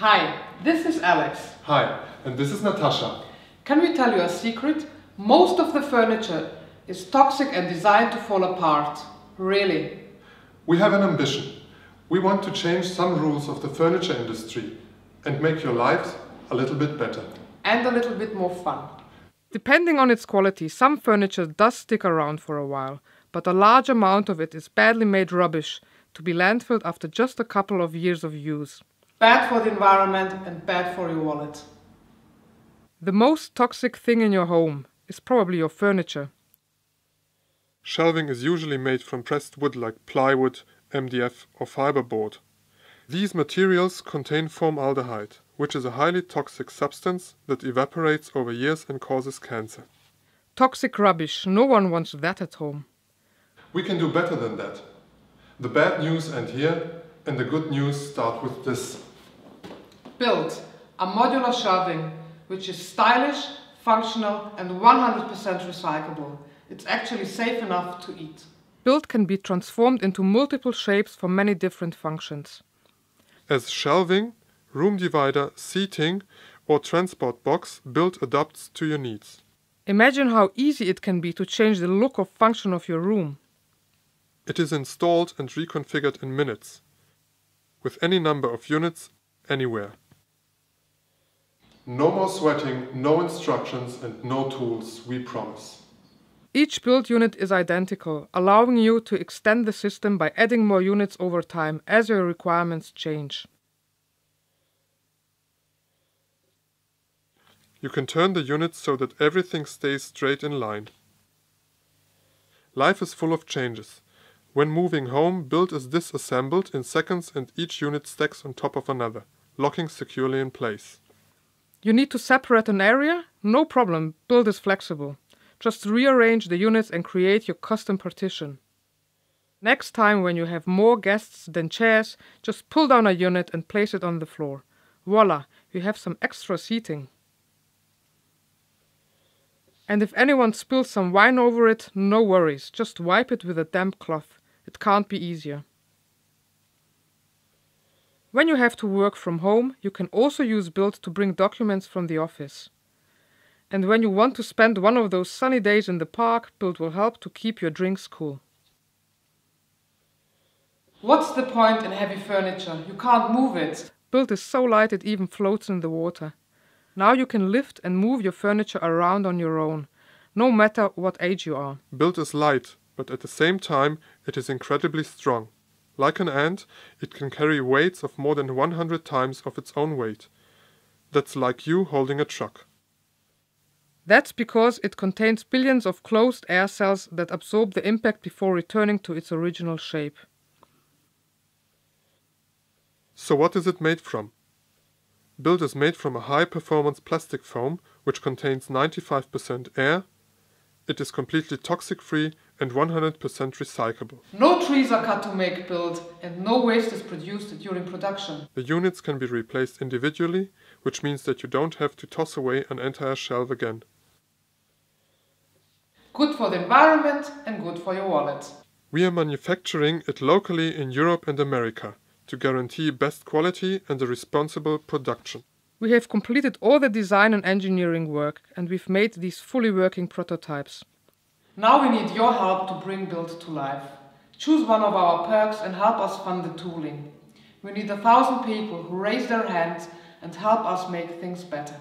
Hi, this is Alex. Hi, and this is Natasha. Can we tell you a secret? Most of the furniture is toxic and designed to fall apart. Really. We have an ambition. We want to change some rules of the furniture industry and make your lives a little bit better. And a little bit more fun. Depending on its quality, some furniture does stick around for a while, but a large amount of it is badly made rubbish to be landfilled after just a couple of years of use. Bad for the environment and bad for your wallet. The most toxic thing in your home is probably your furniture. Shelving is usually made from pressed wood like plywood, MDF or fiberboard. These materials contain formaldehyde, which is a highly toxic substance that evaporates over years and causes cancer. Toxic rubbish, no one wants that at home. We can do better than that. The bad news end here, and the good news start with this. Build a modular shelving, which is stylish, functional and 100% recyclable. It's actually safe enough to eat. Build can be transformed into multiple shapes for many different functions. As shelving, room divider, seating or transport box, Build adapts to your needs. Imagine how easy it can be to change the look or function of your room. It is installed and reconfigured in minutes, with any number of units, anywhere. No more sweating, no instructions and no tools, we promise. Each build unit is identical, allowing you to extend the system by adding more units over time as your requirements change. You can turn the units so that everything stays straight in line. Life is full of changes. When moving home, Build is disassembled in seconds and each unit stacks on top of another, locking securely in place. You need to separate an area? No problem, Build is flexible. Just rearrange the units and create your custom partition. Next time when you have more guests than chairs, just pull down a unit and place it on the floor. Voila, you have some extra seating. And if anyone spills some wine over it, no worries, just wipe it with a damp cloth. It can't be easier. When you have to work from home, you can also use Build to bring documents from the office. And when you want to spend one of those sunny days in the park, Build will help to keep your drinks cool. What's the point in heavy furniture? You can't move it. Build is so light it even floats in the water. Now you can lift and move your furniture around on your own, no matter what age you are. Build is light, but at the same time it is incredibly strong. Like an ant, it can carry weights of more than 100 times of its own weight. That's like you holding a truck. That's because it contains billions of closed air cells that absorb the impact before returning to its original shape. So what is it made from? Build is made from a high-performance plastic foam which contains 95% air. It is completely toxic-free and 100% recyclable. No trees are cut to make Build and no waste is produced during production. The units can be replaced individually, which means that you don't have to toss away an entire shelf again. Good for the environment and good for your wallet. We are manufacturing it locally in Europe and America to guarantee best quality and a responsible production. We have completed all the design and engineering work and we've made these fully working prototypes. Now we need your help to bring Build to life. Choose one of our perks and help us fund the tooling. We need 1,000 people who raise their hands and help us make things better.